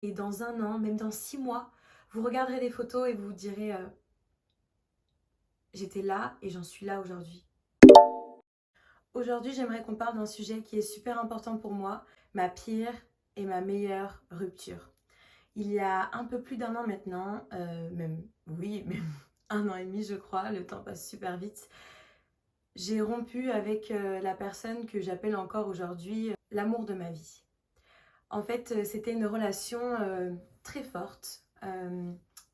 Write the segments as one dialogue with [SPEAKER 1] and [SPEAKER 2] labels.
[SPEAKER 1] Et dans un an, même dans 6 mois, vous regarderez des photos et vous vous direz j'étais là et j'en suis là aujourd'hui. Aujourd'hui, j'aimerais qu'on parle d'un sujet qui est super important pour moi, ma pire et ma meilleure rupture. Il y a un peu plus d'un an maintenant, même un an et demi je crois, le temps passe super vite, j'ai rompu avec la personne que j'appelle encore aujourd'hui l'amour de ma vie. En fait, c'était une relation très forte.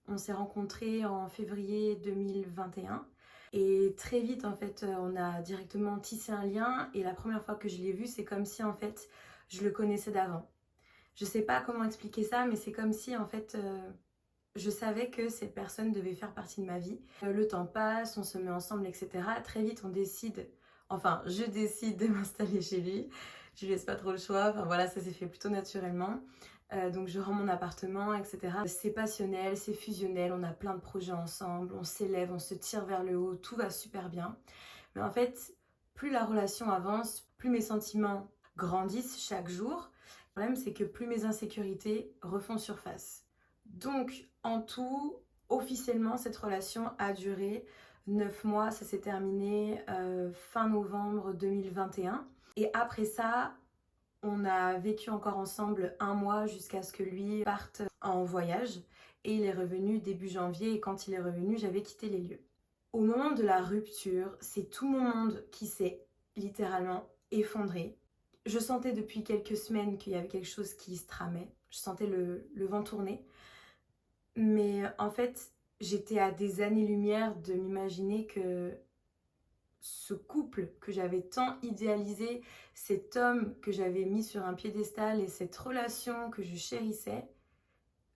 [SPEAKER 1] On s'est rencontrés en février 2021 et très vite, en fait, on a directement tissé un lien et la première fois que je l'ai vu, c'est comme si, en fait, je le connaissais d'avant. Je sais pas comment expliquer ça, mais c'est comme si, en fait, je savais que cette personne devait faire partie de ma vie. Le temps passe, on se met ensemble, etc. Très vite, on décide, enfin, je décide de m'installer chez lui. Je lui laisse pas trop le choix. Enfin voilà, ça s'est fait plutôt naturellement. Donc je rends mon appartement, etc. C'est passionnel, c'est fusionnel, on a plein de projets ensemble, on s'élève, on se tire vers le haut, tout va super bien. Mais en fait, plus la relation avance, plus mes sentiments grandissent chaque jour. Le problème, c'est que plus mes insécurités refont surface. Donc, en tout, officiellement, cette relation a duré 9 mois. Ça s'est terminé fin novembre 2021. Et après ça, on a vécu encore ensemble un mois jusqu'à ce que lui parte en voyage. Et il est revenu début janvier. Et quand il est revenu, j'avais quitté les lieux. Au moment de la rupture, c'est tout mon monde qui s'est littéralement effondré. Je sentais depuis quelques semaines qu'il y avait quelque chose qui se tramait. Je sentais le vent tourner. Mais en fait, j'étais à des années-lumière de m'imaginer que ce couple que j'avais tant idéalisé, cet homme que j'avais mis sur un piédestal et cette relation que je chérissais,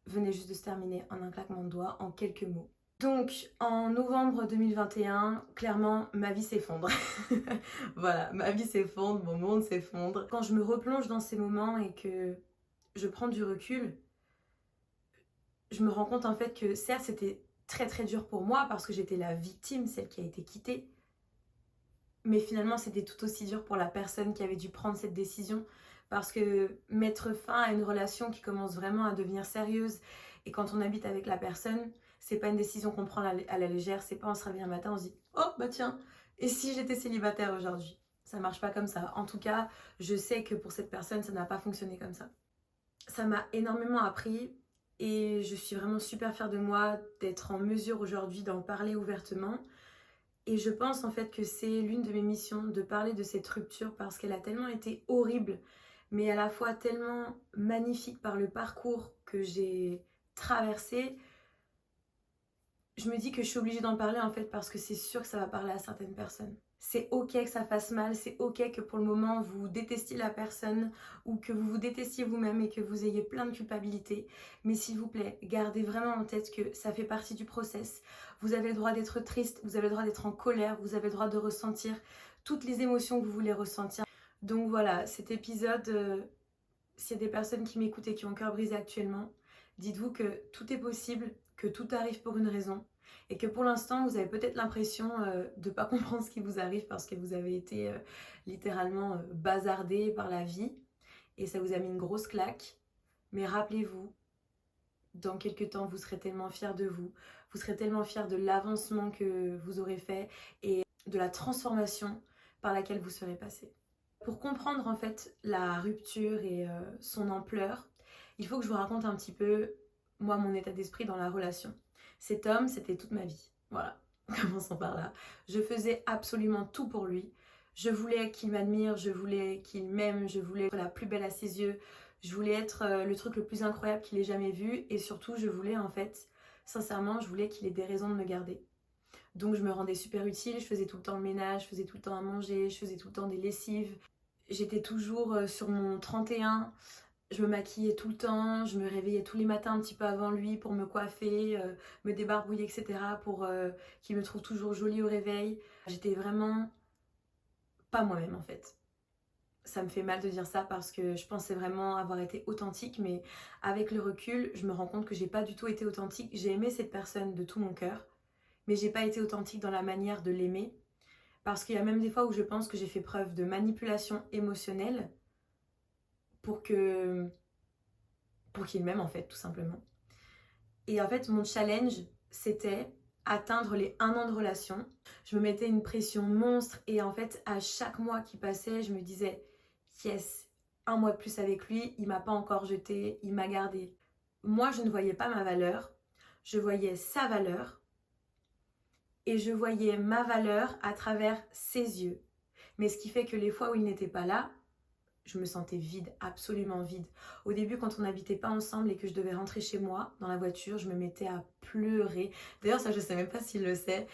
[SPEAKER 1] venait juste de se terminer en un claquement de doigts, en quelques mots. Donc, en novembre 2021, clairement, ma vie s'effondre. Voilà, ma vie s'effondre, mon monde s'effondre. Quand je me replonge dans ces moments et que je prends du recul, je me rends compte en fait que certes, c'était très très dur pour moi parce que j'étais la victime, celle qui a été quittée. Mais finalement, c'était tout aussi dur pour la personne qui avait dû prendre cette décision. Parce que mettre fin à une relation qui commence vraiment à devenir sérieuse, et quand on habite avec la personne, c'est pas une décision qu'on prend à la légère. C'est pas on se réveille un matin, on se dit oh bah tiens, et si j'étais célibataire aujourd'hui? Ça marche pas comme ça. En tout cas, je sais que pour cette personne, ça n'a pas fonctionné comme ça. Ça m'a énormément appris et je suis vraiment super fière de moi d'être en mesure aujourd'hui d'en parler ouvertement. Et je pense en fait que c'est l'une de mes missions de parler de cette rupture parce qu'elle a tellement été horrible, mais à la fois tellement magnifique par le parcours que j'ai traversé. Je me dis que je suis obligée d'en parler en fait parce que c'est sûr que ça va parler à certaines personnes. C'est ok que ça fasse mal, c'est ok que pour le moment vous détestiez la personne ou que vous vous détestiez vous-même et que vous ayez plein de culpabilité. Mais s'il vous plaît, gardez vraiment en tête que ça fait partie du process. Vous avez le droit d'être triste, vous avez le droit d'être en colère, vous avez le droit de ressentir toutes les émotions que vous voulez ressentir. Donc voilà, cet épisode, s'il y a des personnes qui m'écoutent et qui ont le cœur brisé actuellement, dites-vous que tout est possible, que tout arrive pour une raison et que pour l'instant vous avez peut-être l'impression de ne pas comprendre ce qui vous arrive parce que vous avez été littéralement bazardé par la vie et ça vous a mis une grosse claque. Mais rappelez-vous, dans quelques temps vous serez tellement fiers de vous, vous serez tellement fiers de l'avancement que vous aurez fait et de la transformation par laquelle vous serez passé. Pour comprendre en fait la rupture et son ampleur, il faut que je vous raconte un petit peu, moi, mon état d'esprit dans la relation. Cet homme, c'était toute ma vie. Voilà, commençons par là. Je faisais absolument tout pour lui. Je voulais qu'il m'admire, je voulais qu'il m'aime, je voulais être la plus belle à ses yeux, je voulais être le truc le plus incroyable qu'il ait jamais vu et surtout, je voulais en fait, sincèrement, je voulais qu'il ait des raisons de me garder. Donc je me rendais super utile, je faisais tout le temps le ménage, je faisais tout le temps à manger, je faisais tout le temps des lessives. J'étais toujours sur mon 31, je me maquillais tout le temps, je me réveillais tous les matins un petit peu avant lui pour me coiffer, me débarbouiller, etc. pour qu'il me trouve toujours jolie au réveil. J'étais vraiment pas moi-même en fait. Ça me fait mal de dire ça parce que je pensais vraiment avoir été authentique, mais avec le recul, je me rends compte que j'ai pas du tout été authentique. J'ai aimé cette personne de tout mon cœur, mais j'ai pas été authentique dans la manière de l'aimer. Parce qu'il y a même des fois où je pense que j'ai fait preuve de manipulation émotionnelle pour que pour qu'il m'aime en fait, tout simplement. Et en fait, mon challenge, c'était atteindre les 1 an de relation. Je me mettais une pression monstre et en fait, à chaque mois qui passait, je me disais, yes, 1 mois de plus avec lui, il m'a pas encore jeté, il m'a gardé. Moi, je ne voyais pas ma valeur, je voyais sa valeur et je voyais ma valeur à travers ses yeux. Mais ce qui fait que les fois où il n'était pas là, je me sentais vide, absolument vide. Au début, quand on n'habitait pas ensemble et que je devais rentrer chez moi, dans la voiture, je me mettais à pleurer. D'ailleurs, ça, je ne sais même pas s'il le sait,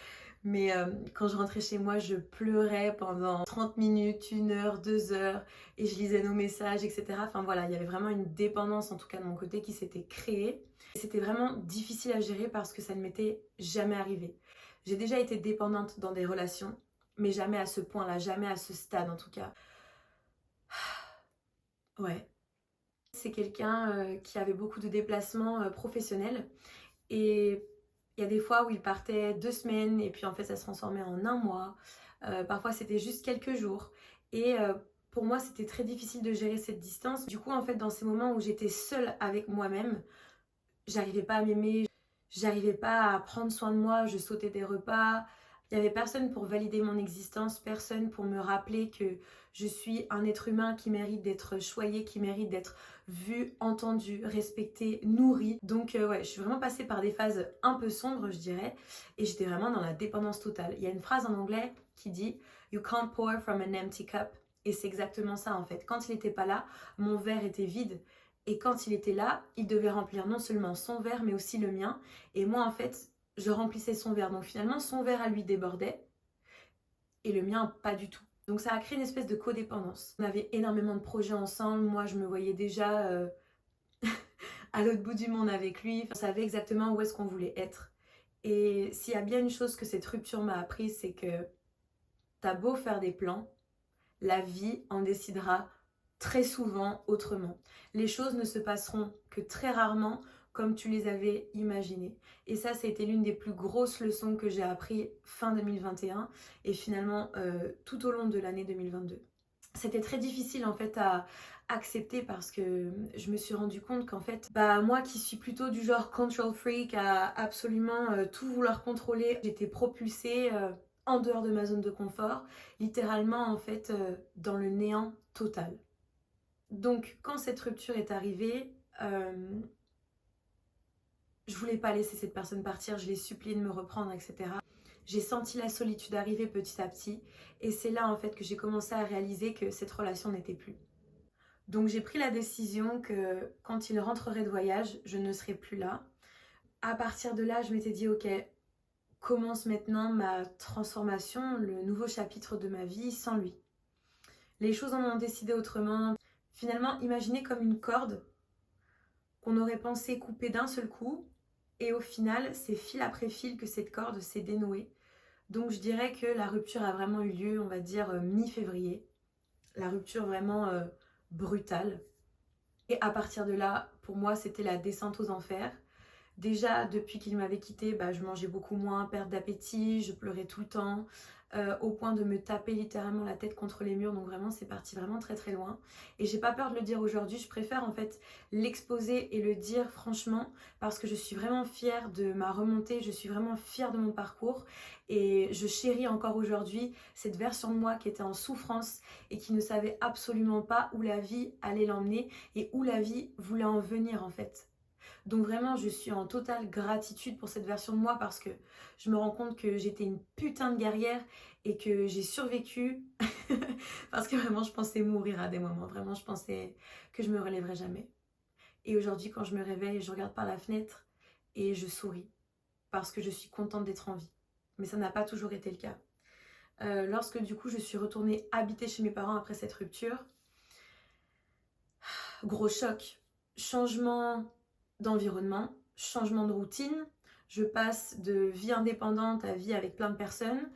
[SPEAKER 1] mais quand je rentrais chez moi, je pleurais pendant 30 minutes, 1 heure, 2 heures, et je lisais nos messages, etc. Enfin voilà, il y avait vraiment une dépendance, en tout cas de mon côté, qui s'était créée. C'était vraiment difficile à gérer parce que ça ne m'était jamais arrivé. J'ai déjà été dépendante dans des relations, mais jamais à ce point-là, jamais à ce stade en tout cas. Ouais. C'est quelqu'un qui avait beaucoup de déplacements professionnels et il y a des fois où il partait 2 semaines et puis en fait ça se transformait en 1 mois. Parfois c'était juste quelques jours et pour moi c'était très difficile de gérer cette distance. Du coup en fait dans ces moments où j'étais seule avec moi-même, j'arrivais pas à m'aimer, j'arrivais pas à prendre soin de moi, je sautais des repas. Il n'y avait personne pour valider mon existence, personne pour me rappeler que je suis un être humain qui mérite d'être choyé, qui mérite d'être vu, entendu, respecté, nourri. Donc ouais, je suis vraiment passée par des phases un peu sombres, je dirais, et j'étais vraiment dans la dépendance totale. Il y a une phrase en anglais qui dit « You can't pour from an empty cup ». Et c'est exactement ça en fait. Quand il n'était pas là, mon verre était vide. Et quand il était là, il devait remplir non seulement son verre, mais aussi le mien. Et moi, en fait, je remplissais son verre. Donc finalement, son verre à lui débordait et le mien, pas du tout. Donc ça a créé une espèce de codépendance. On avait énormément de projets ensemble. Moi, je me voyais déjà à l'autre bout du monde avec lui. On savait exactement où est-ce qu'on voulait être. Et s'il y a bien une chose que cette rupture m'a appris, c'est que t'as beau faire des plans, la vie en décidera très souvent autrement. Les choses ne se passeront que très rarement comme tu les avais imaginées. Et ça a été l'une des plus grosses leçons que j'ai appris fin 2021 et finalement tout au long de l'année 2022. C'était très difficile en fait à accepter parce que je me suis rendu compte qu'en fait, moi qui suis plutôt du genre control freak à absolument tout vouloir contrôler, j'étais propulsée en dehors de ma zone de confort, littéralement en fait dans le néant total. Donc quand cette rupture est arrivée, je voulais pas laisser cette personne partir, je l'ai supplié de me reprendre, etc. J'ai senti la solitude arriver petit à petit et c'est là en fait que j'ai commencé à réaliser que cette relation n'était plus. Donc j'ai pris la décision que quand il rentrerait de voyage, je ne serais plus là. À partir de là, je m'étais dit ok, commence maintenant ma transformation, le nouveau chapitre de ma vie sans lui. Les choses en ont décidé autrement. Finalement, imaginez comme une corde qu'on aurait pensé couper d'un seul coup et au final, c'est fil après fil que cette corde s'est dénouée. Donc je dirais que la rupture a vraiment eu lieu, on va dire mi-février. La rupture vraiment brutale. Et à partir de là, pour moi, c'était la descente aux enfers. Déjà, depuis qu'il m'avait quittée, je mangeais beaucoup moins, perte d'appétit, je pleurais tout le temps, au point de me taper littéralement la tête contre les murs. Donc vraiment, c'est parti vraiment très très loin. Et j'ai pas peur de le dire aujourd'hui, je préfère en fait l'exposer et le dire franchement parce que je suis vraiment fière de ma remontée, je suis vraiment fière de mon parcours et je chéris encore aujourd'hui cette version de moi qui était en souffrance et qui ne savait absolument pas où la vie allait l'emmener et où la vie voulait en venir en fait. Donc vraiment, je suis en totale gratitude pour cette version de moi parce que je me rends compte que j'étais une putain de guerrière et que j'ai survécu parce que vraiment, je pensais mourir à des moments. Vraiment, je pensais que je me relèverais jamais. Et aujourd'hui, quand je me réveille, je regarde par la fenêtre et je souris parce que je suis contente d'être en vie. Mais ça n'a pas toujours été le cas. Lorsque du coup, je suis retournée habiter chez mes parents après cette rupture, gros choc, changement d'environnement, changement de routine. Je passe de vie indépendante à vie avec plein de personnes.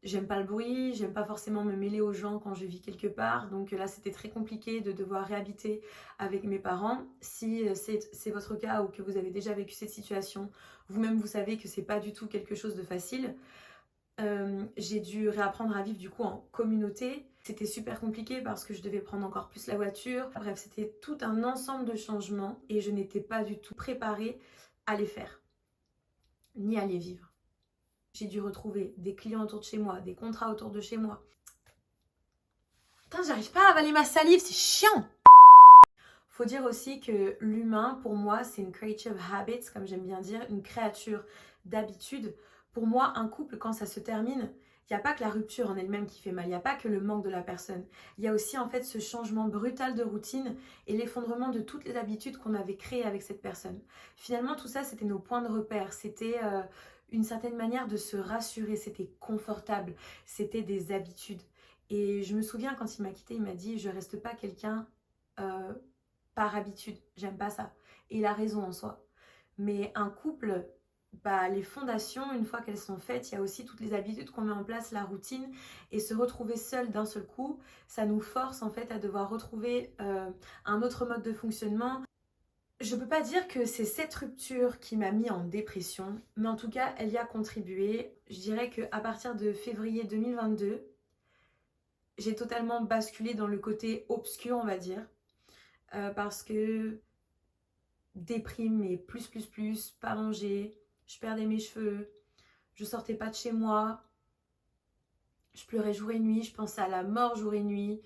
[SPEAKER 1] J'aime pas le bruit, j'aime pas forcément me mêler aux gens quand je vis quelque part. Donc là, c'était très compliqué de devoir réhabiter avec mes parents. Si c'est votre cas ou que vous avez déjà vécu cette situation, vous-même vous savez que c'est pas du tout quelque chose de facile. J'ai dû réapprendre à vivre du coup en communauté. C'était super compliqué parce que je devais prendre encore plus la voiture. Bref, c'était tout un ensemble de changements et je n'étais pas du tout préparée à les faire, ni à les vivre. J'ai dû retrouver des clients autour de chez moi, des contrats autour de chez moi. Putain, j'arrive pas à avaler ma salive, c'est chiant! Faut dire aussi que l'humain, pour moi, c'est une creature of habits, comme j'aime bien dire, une créature d'habitude. Pour moi, un couple, quand ça se termine, il n'y a pas que la rupture en elle-même qui fait mal, il n'y a pas que le manque de la personne. Il y a aussi en fait ce changement brutal de routine et l'effondrement de toutes les habitudes qu'on avait créées avec cette personne. Finalement, tout ça, c'était nos points de repère, c'était une certaine manière de se rassurer, c'était confortable, c'était des habitudes. Et je me souviens quand il m'a quittée, il m'a dit « je reste pas quelqu'un par habitude, j'aime pas ça ». Et il a raison en soi. Mais un couple, bah, les fondations, une fois qu'elles sont faites, il y a aussi toutes les habitudes qu'on met en place, la routine. Et se retrouver seul d'un seul coup, ça nous force en fait à devoir retrouver un autre mode de fonctionnement. Je peux pas dire que c'est cette rupture qui m'a mis en dépression, mais en tout cas, elle y a contribué. Je dirais qu'à partir de février 2022, j'ai totalement basculé dans le côté obscur, on va dire. Parce que déprime, mais plus, pas manger, je perdais mes cheveux, je sortais pas de chez moi, je pleurais jour et nuit, je pensais à la mort jour et nuit,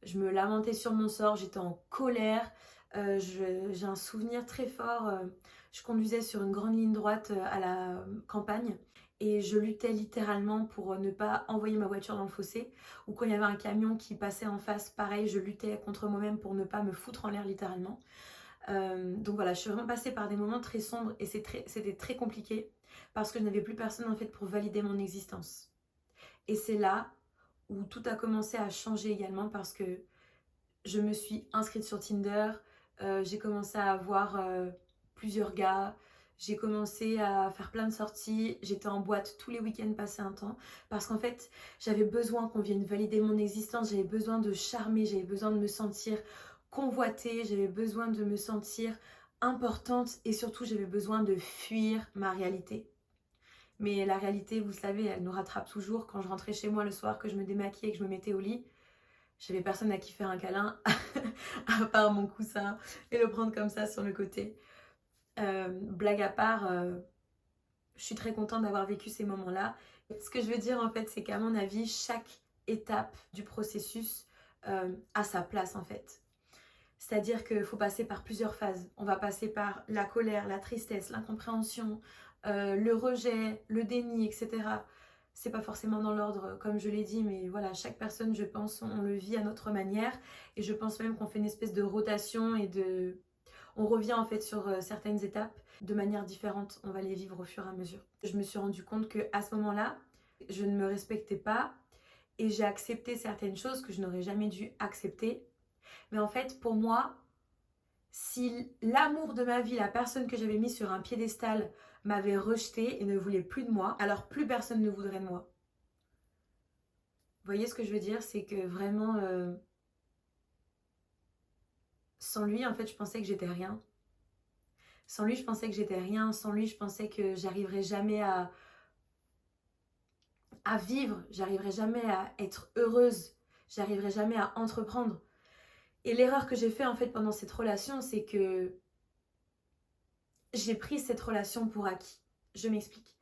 [SPEAKER 1] je me lamentais sur mon sort, j'étais en colère. J'ai un souvenir très fort, je conduisais sur une grande ligne droite à la campagne et je luttais littéralement pour ne pas envoyer ma voiture dans le fossé, ou quand il y avait un camion qui passait en face, pareil, je luttais contre moi-même pour ne pas me foutre en l'air littéralement. Donc voilà, je suis vraiment passée par des moments très sombres et c'était très compliqué parce que je n'avais plus personne en fait pour valider mon existence. Et c'est là où tout a commencé à changer également parce que je me suis inscrite sur Tinder, j'ai commencé à avoir plusieurs gars, j'ai commencé à faire plein de sorties, j'étais en boîte tous les week-ends passer un temps parce qu'en fait j'avais besoin qu'on vienne valider mon existence, j'avais besoin de charmer, j'avais besoin de me sentir convoitée, j'avais besoin de me sentir importante et surtout j'avais besoin de fuir ma réalité. Mais la réalité, vous savez, elle nous rattrape toujours. Quand je rentrais chez moi le soir, que je me démaquillais et que je me mettais au lit, j'avais personne à qui faire un câlin à part mon coussin et le prendre comme ça sur le côté. Blague à part, je suis très contente d'avoir vécu ces moments-là. Ce que je veux dire en fait, c'est qu'à mon avis, chaque étape du processus a sa place en fait. C'est-à-dire qu'il faut passer par plusieurs phases. On va passer par la colère, la tristesse, l'incompréhension, le rejet, le déni, etc. C'est pas forcément dans l'ordre comme je l'ai dit, mais voilà, chaque personne, je pense, on le vit à notre manière. Et je pense même qu'on fait une espèce de rotation et on revient en fait sur certaines étapes de manière différente. On va les vivre au fur et à mesure. Je me suis rendu compte qu'à ce moment-là, je ne me respectais pas et j'ai accepté certaines choses que je n'aurais jamais dû accepter. Mais en fait, pour moi, si l'amour de ma vie, la personne que j'avais mis sur un piédestal, m'avait rejeté et ne voulait plus de moi, alors plus personne ne voudrait de moi. Vous voyez ce que je veux dire? C'est que vraiment, sans lui, en fait, je pensais que j'étais rien. Sans lui, je pensais que j'étais rien. Sans lui, je pensais que j'arriverais jamais à vivre. J'arriverais jamais à être heureuse. J'arriverais jamais à entreprendre. Et l'erreur que j'ai fait en fait pendant cette relation, c'est que j'ai pris cette relation pour acquis. Je m'explique.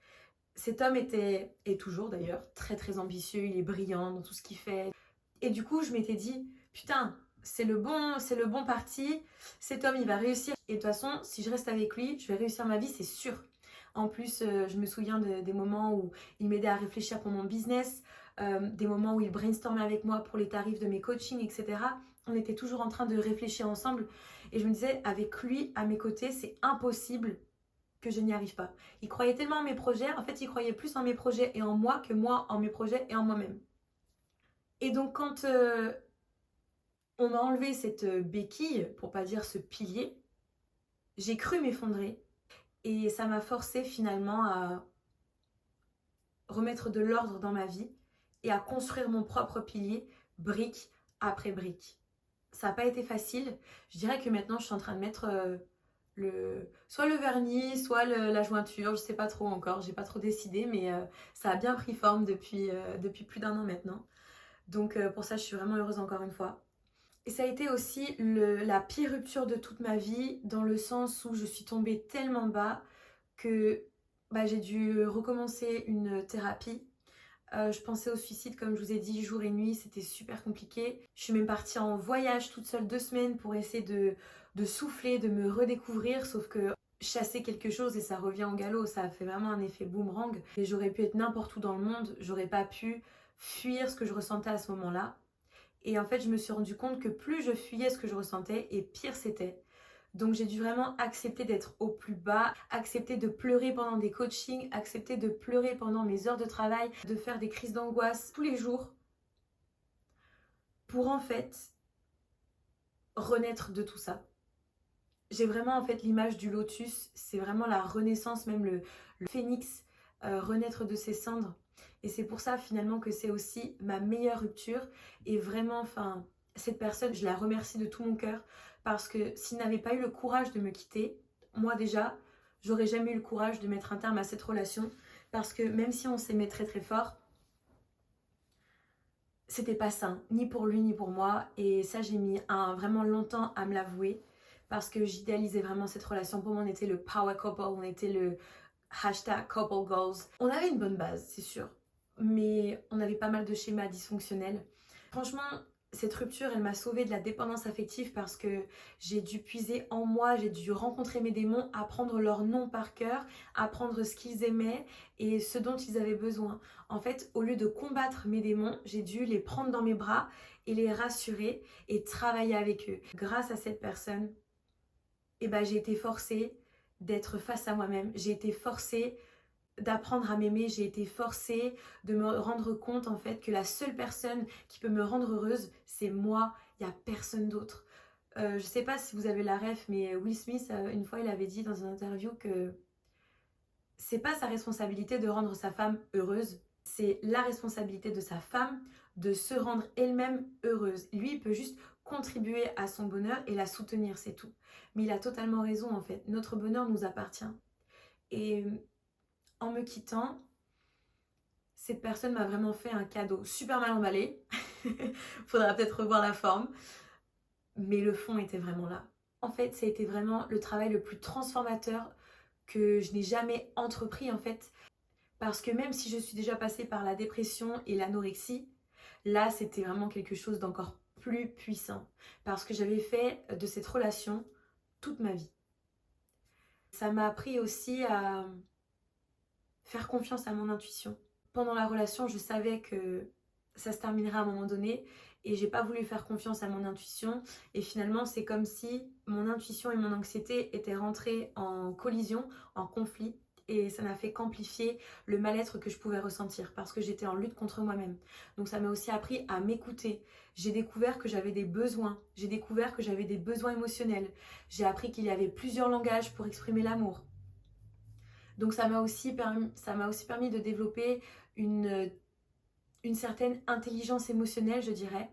[SPEAKER 1] Cet homme était, et toujours d'ailleurs, très ambitieux, il est brillant dans tout ce qu'il fait. Et du coup, je m'étais dit, putain, c'est le bon parti, cet homme il va réussir. Et de toute façon, si je reste avec lui, je vais réussir ma vie, c'est sûr. En plus, je me souviens des moments où il m'aidait à réfléchir pour mon business, des moments où il brainstormait avec moi pour les tarifs de mes coachings, etc. On était toujours en train de réfléchir ensemble. Et je me disais, avec lui à mes côtés, c'est impossible que je n'y arrive pas. Il croyait tellement en mes projets, en fait il croyait plus en mes projets et en moi que moi en mes projets et en moi-même. Et donc quand on m'a enlevé cette béquille, pour pas dire ce pilier, j'ai cru m'effondrer et ça m'a forcé finalement à remettre de l'ordre dans ma vie et à construire mon propre pilier, brique après brique. Ça n'a pas été facile. Je dirais que maintenant je suis en train de mettre soit le vernis, soit la jointure, je sais pas trop encore, j'ai pas trop décidé, mais ça a bien pris forme depuis plus d'1 an maintenant. Donc pour ça, je suis vraiment heureuse encore une fois. Et ça a été aussi la pire rupture de toute ma vie, dans le sens où je suis tombée tellement bas que j'ai dû recommencer une thérapie. Je pensais au suicide, comme je vous ai dit, jour et nuit, c'était super compliqué. Je suis même partie en voyage toute seule 2 semaines pour essayer de souffler, de me redécouvrir, sauf que chasser quelque chose et ça revient au galop, ça a fait vraiment un effet boomerang. Et j'aurais pu être n'importe où dans le monde, j'aurais pas pu fuir ce que je ressentais à ce moment-là. Et en fait, je me suis rendu compte que plus je fuyais ce que je ressentais, et pire c'était. Donc j'ai dû vraiment accepter d'être au plus bas, accepter de pleurer pendant des coachings, accepter de pleurer pendant mes heures de travail, de faire des crises d'angoisse tous les jours pour en fait renaître de tout ça. J'ai vraiment en fait l'image du lotus, c'est vraiment la renaissance, même le phénix, renaître de ses cendres. Et c'est pour ça finalement que c'est aussi ma meilleure rupture. Et vraiment, enfin, cette personne, je la remercie de tout mon cœur parce que s'il n'avait pas eu le courage de me quitter, moi déjà, j'aurais jamais eu le courage de mettre un terme à cette relation parce que même si on s'aimait très très fort, c'était pas sain, ni pour lui ni pour moi. Et ça, j'ai mis vraiment longtemps à me l'avouer parce que j'idéalisais vraiment cette relation. Pour moi, on était le power couple, on était le hashtag couple goals. On avait une bonne base, c'est sûr, mais on avait pas mal de schémas dysfonctionnels. Franchement, cette rupture, elle m'a sauvée de la dépendance affective parce que j'ai dû puiser en moi, j'ai dû rencontrer mes démons, apprendre leur nom par cœur, apprendre ce qu'ils aimaient et ce dont ils avaient besoin. En fait, au lieu de combattre mes démons, j'ai dû les prendre dans mes bras et les rassurer et travailler avec eux. Grâce à cette personne, j'ai été forcée d'être face à moi-même. J'ai été forcée d'apprendre à m'aimer, j'ai été forcée de me rendre compte en fait que la seule personne qui peut me rendre heureuse, c'est moi, il n'y a personne d'autre. Je sais pas si vous avez la ref, mais Will Smith, une fois, il avait dit dans une interview que c'est pas sa responsabilité de rendre sa femme heureuse, c'est la responsabilité de sa femme de se rendre elle-même heureuse. Lui, il peut juste contribuer à son bonheur et la soutenir, c'est tout. Mais il a totalement raison en fait, notre bonheur nous appartient. Et en me quittant, cette personne m'a vraiment fait un cadeau super mal emballé. Faudra peut-être revoir la forme. Mais le fond était vraiment là. En fait, ça a été vraiment le travail le plus transformateur que je n'ai jamais entrepris en fait. Parce que même si je suis déjà passée par la dépression et l'anorexie, là c'était vraiment quelque chose d'encore plus puissant. Parce que j'avais fait de cette relation toute ma vie. Ça m'a appris aussi à faire confiance à mon intuition. Pendant la relation, je savais que ça se terminerait à un moment donné et j'ai pas voulu faire confiance à mon intuition et finalement c'est comme si mon intuition et mon anxiété étaient rentrées en collision, en conflit et ça n'a fait qu'amplifier le mal-être que je pouvais ressentir parce que j'étais en lutte contre moi-même. Donc ça m'a aussi appris à m'écouter. J'ai découvert que j'avais des besoins, j'ai découvert que j'avais des besoins émotionnels. J'ai appris qu'il y avait plusieurs langages pour exprimer l'amour. Donc ça m'a aussi permis de développer une certaine intelligence émotionnelle, je dirais.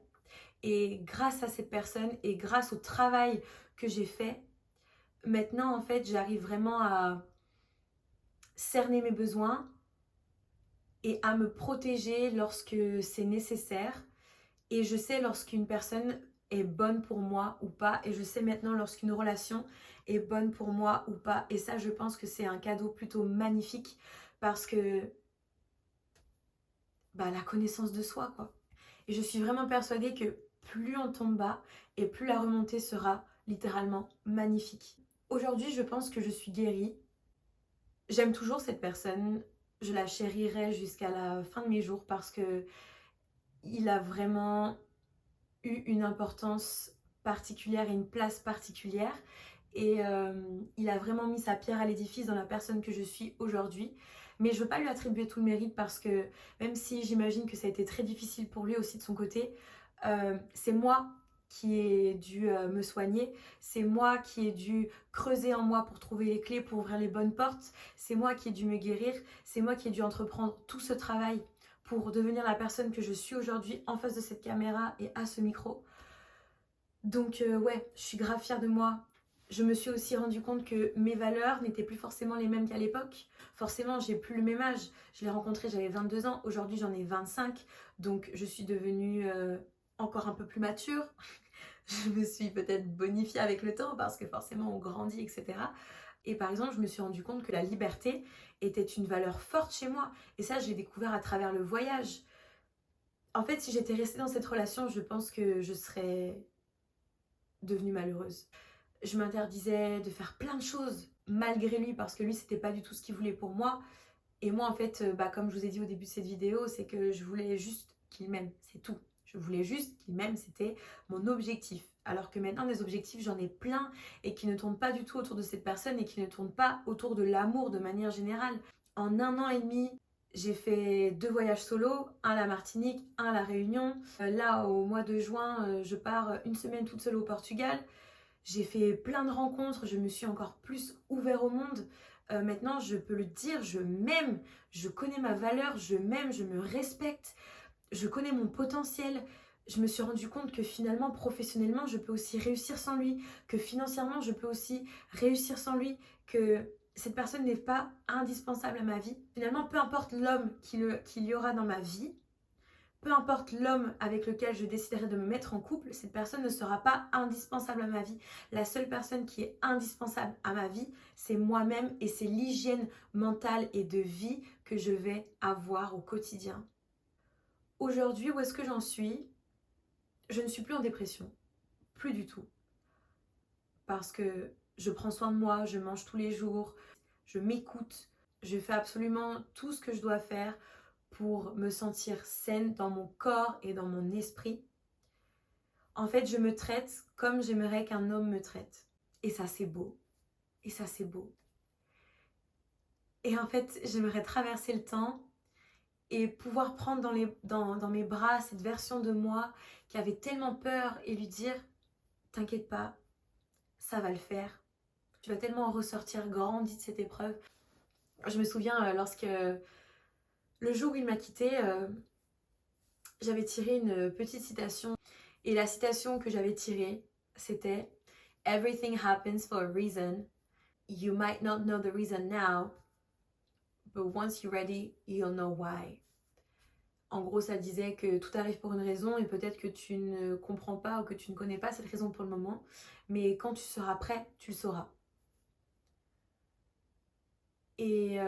[SPEAKER 1] Et grâce à cette personne et grâce au travail que j'ai fait, maintenant en fait j'arrive vraiment à cerner mes besoins et à me protéger lorsque c'est nécessaire. Et je sais lorsqu'une personne est bonne pour moi ou pas. Et je sais maintenant lorsqu'une relation est bonne pour moi ou pas. Et ça, je pense que c'est un cadeau plutôt magnifique parce que la connaissance de soi, quoi. Et je suis vraiment persuadée que plus on tombe bas et plus la remontée sera littéralement magnifique. Aujourd'hui, je pense que je suis guérie. J'aime toujours cette personne. Je la chérirai jusqu'à la fin de mes jours parce que il a vraiment eu une importance particulière et une place particulière. Et il a vraiment mis sa pierre à l'édifice dans la personne que je suis aujourd'hui. Mais je ne veux pas lui attribuer tout le mérite parce que même si j'imagine que ça a été très difficile pour lui aussi de son côté, c'est moi qui ai dû me soigner, c'est moi qui ai dû creuser en moi pour trouver les clés pour ouvrir les bonnes portes, c'est moi qui ai dû me guérir, c'est moi qui ai dû entreprendre tout ce travail pour devenir la personne que je suis aujourd'hui en face de cette caméra et à ce micro. Donc ouais, je suis grave fière de moi. Je me suis aussi rendu compte que mes valeurs n'étaient plus forcément les mêmes qu'à l'époque. Forcément, j'ai plus le même âge. Je l'ai rencontré, j'avais 22 ans. Aujourd'hui, j'en ai 25. Donc, je suis devenue encore un peu plus mature. Je me suis peut-être bonifiée avec le temps parce que forcément, on grandit, etc. Et par exemple, je me suis rendu compte que la liberté était une valeur forte chez moi. Et ça, je l'ai découvert à travers le voyage. En fait, si j'étais restée dans cette relation, je pense que je serais devenue malheureuse. Je m'interdisais de faire plein de choses malgré lui parce que lui, c'était pas du tout ce qu'il voulait pour moi. Et moi, en fait, comme je vous ai dit au début de cette vidéo, c'est que je voulais juste qu'il m'aime, c'est tout. Je voulais juste qu'il m'aime, c'était mon objectif. Alors que maintenant, des objectifs, j'en ai plein et qui ne tournent pas du tout autour de cette personne et qui ne tournent pas autour de l'amour de manière générale. En 1 an et demi, j'ai fait 2 voyages solo, un à la Martinique, un à la Réunion. Là, au mois de juin, je pars une semaine toute seule au Portugal. J'ai fait plein de rencontres, je me suis encore plus ouvert au monde. Maintenant, je peux le dire, je m'aime, je connais ma valeur, je m'aime, je me respecte, je connais mon potentiel. Je me suis rendu compte que finalement, professionnellement, je peux aussi réussir sans lui, que financièrement, je peux aussi réussir sans lui, que cette personne n'est pas indispensable à ma vie. Finalement, peu importe l'homme qu'il y aura dans ma vie, peu importe l'homme avec lequel je déciderai de me mettre en couple, cette personne ne sera pas indispensable à ma vie. La seule personne qui est indispensable à ma vie, c'est moi-même et c'est l'hygiène mentale et de vie que je vais avoir au quotidien. Aujourd'hui, où est-ce que j'en suis? Je ne suis plus en dépression. Plus du tout. Parce que je prends soin de moi, je mange tous les jours, je m'écoute, je fais absolument tout ce que je dois faire pour me sentir saine dans mon corps et dans mon esprit. En fait, je me traite comme j'aimerais qu'un homme me traite. Et ça, c'est beau. Et ça, c'est beau. Et en fait, j'aimerais traverser le temps et pouvoir prendre dans mes bras cette version de moi qui avait tellement peur et lui dire « T'inquiète pas, ça va le faire. Tu vas tellement en ressortir grandi de cette épreuve. » Je me souviens lorsque le jour où il m'a quittée, j'avais tiré une petite citation. Et la citation que j'avais tirée, c'était « Everything happens for a reason. You might not know the reason now, but once you're ready, you'll know why. » En gros, ça disait que tout arrive pour une raison et peut-être que tu ne comprends pas ou que tu ne connais pas cette raison pour le moment, mais quand tu seras prêt, tu le sauras. Et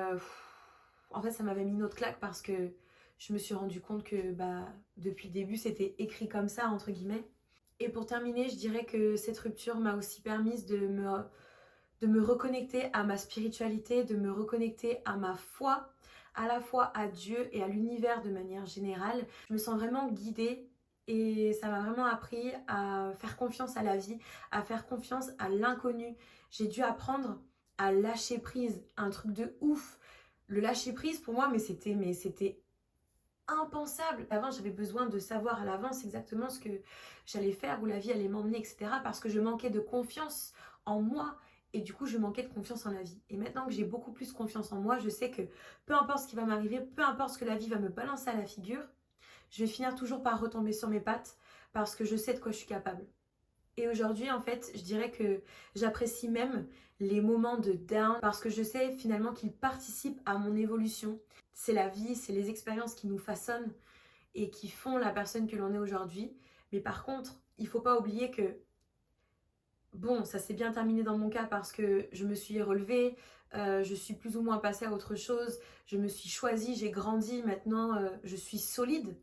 [SPEAKER 1] en fait, ça m'avait mis une autre claque parce que je me suis rendu compte que depuis le début, c'était écrit comme ça, entre guillemets. Et pour terminer, je dirais que cette rupture m'a aussi permis de me reconnecter à ma spiritualité, de me reconnecter à ma foi, à la fois à Dieu et à l'univers de manière générale. Je me sens vraiment guidée et ça m'a vraiment appris à faire confiance à la vie, à faire confiance à l'inconnu. J'ai dû apprendre à lâcher prise, un truc de ouf. Le lâcher prise pour moi, mais c'était impensable. Avant, j'avais besoin de savoir à l'avance exactement ce que j'allais faire, où la vie allait m'emmener, etc. parce que je manquais de confiance en moi. Et du coup, je manquais de confiance en la vie. Et maintenant que j'ai beaucoup plus confiance en moi, je sais que peu importe ce qui va m'arriver, peu importe ce que la vie va me balancer à la figure, je vais finir toujours par retomber sur mes pattes parce que je sais de quoi je suis capable. Et aujourd'hui, en fait, je dirais que j'apprécie même les moments de down parce que je sais finalement qu'ils participent à mon évolution. C'est la vie, c'est les expériences qui nous façonnent et qui font la personne que l'on est aujourd'hui. Mais par contre, il ne faut pas oublier que bon, ça s'est bien terminé dans mon cas parce que je me suis relevée, je suis plus ou moins passée à autre chose, je me suis choisie, j'ai grandi, maintenant je suis solide.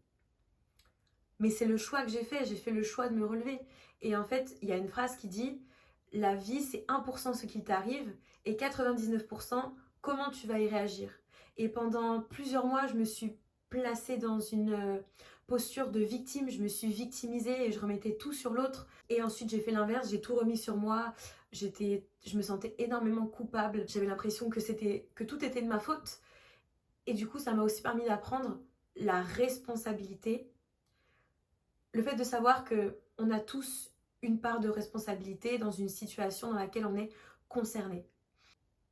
[SPEAKER 1] Mais c'est le choix que j'ai fait le choix de me relever. Et en fait, il y a une phrase qui dit « La vie, c'est 1% ce qui t'arrive et 99% comment tu vas y réagir. » Et pendant plusieurs mois, je me suis placée dans une posture de victime, je me suis victimisée et je remettais tout sur l'autre. Et ensuite, j'ai fait l'inverse, j'ai tout remis sur moi. Je me sentais énormément coupable. J'avais l'impression que tout était de ma faute. Et du coup, ça m'a aussi permis d'apprendre la responsabilité. Le fait de savoir qu'on a tous une part de responsabilité dans une situation dans laquelle on est concerné.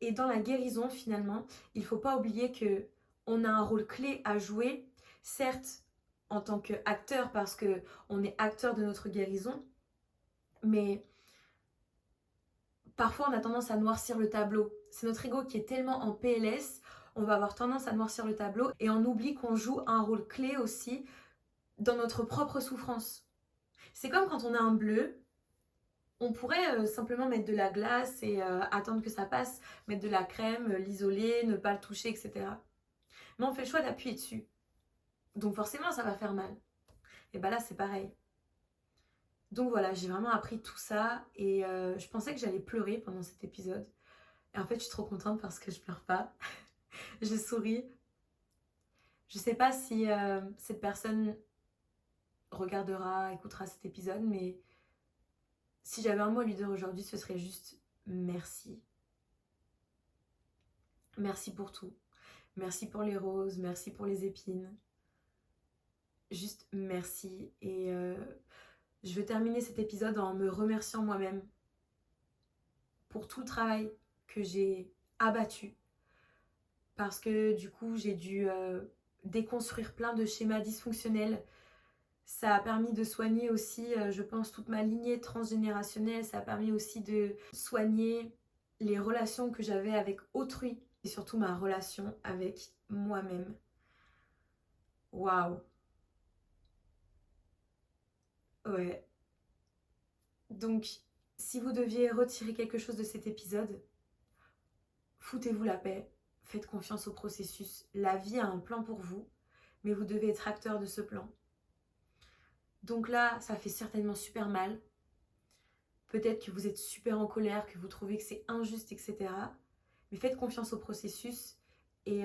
[SPEAKER 1] Et dans la guérison, finalement, il ne faut pas oublier qu'on a un rôle clé à jouer, certes en tant qu'acteur parce qu'on est acteur de notre guérison, mais Parfois, on a tendance à noircir le tableau. C'est notre ego qui est tellement en PLS, on va avoir tendance à noircir le tableau et on oublie qu'on joue un rôle clé aussi dans notre propre souffrance. C'est comme quand on a un bleu, on pourrait simplement mettre de la glace et attendre que ça passe, mettre de la crème, l'isoler, ne pas le toucher, etc. Mais on fait le choix d'appuyer dessus. Donc forcément, ça va faire mal. Et bah là, c'est pareil. Donc voilà, j'ai vraiment appris tout ça et je pensais que j'allais pleurer pendant cet épisode. Et en fait, je suis trop contente parce que je pleure pas. Je souris. Je sais pas si cette personne regardera, écoutera cet épisode, mais si j'avais un mot à lui dire aujourd'hui, ce serait juste merci. Merci pour tout. Merci pour les roses, merci pour les épines. Juste merci. Et je veux terminer cet épisode en me remerciant moi-même pour tout le travail que j'ai abattu. Parce que du coup, j'ai dû déconstruire plein de schémas dysfonctionnels. Ça a permis de soigner aussi, je pense, toute ma lignée transgénérationnelle. Ça a permis aussi de soigner les relations que j'avais avec autrui. Et surtout ma relation avec moi-même. Waouh! Ouais. Donc, si vous deviez retirer quelque chose de cet épisode, foutez-vous la paix. Faites confiance au processus. La vie a un plan pour vous, mais vous devez être acteur de ce plan. Donc là, ça fait certainement super mal. Peut-être que vous êtes super en colère, que vous trouvez que c'est injuste, etc. Mais faites confiance au processus et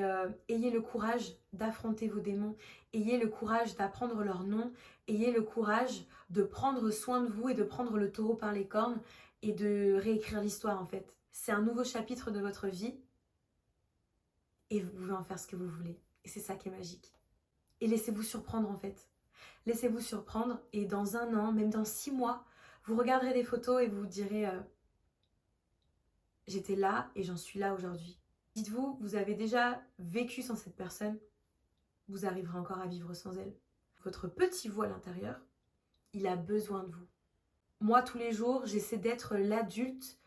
[SPEAKER 1] ayez le courage d'affronter vos démons. Ayez le courage d'apprendre leur nom. Ayez le courage de prendre soin de vous et de prendre le taureau par les cornes et de réécrire l'histoire en fait. C'est un nouveau chapitre de votre vie et vous pouvez en faire ce que vous voulez. Et c'est ça qui est magique. Et laissez-vous surprendre en fait. Laissez-vous surprendre et dans 1 an, même dans 6 mois, vous regarderez des photos et vous vous direz j'étais là et j'en suis là aujourd'hui. Dites-vous, vous avez déjà vécu sans cette personne, vous arriverez encore à vivre sans elle. Votre petit vous à l'intérieur, il a besoin de vous. Moi, tous les jours, j'essaie d'être l'adulte,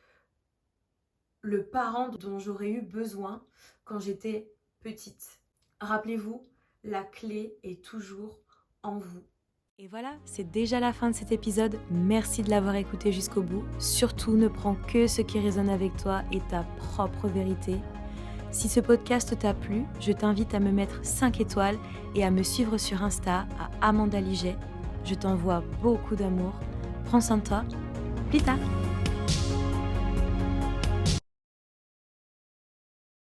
[SPEAKER 1] le parent dont j'aurais eu besoin quand j'étais petite. Rappelez-vous, la clé est toujours en vous. Et voilà, c'est déjà la fin de cet épisode. Merci de l'avoir écouté jusqu'au bout. Surtout, ne prends que ce qui résonne avec toi et ta propre vérité. Si ce podcast t'a plu, je t'invite à me mettre 5 étoiles et à me suivre sur Insta à Amanda Liget. Je t'envoie beaucoup d'amour. Prends soin de toi. Plus tard.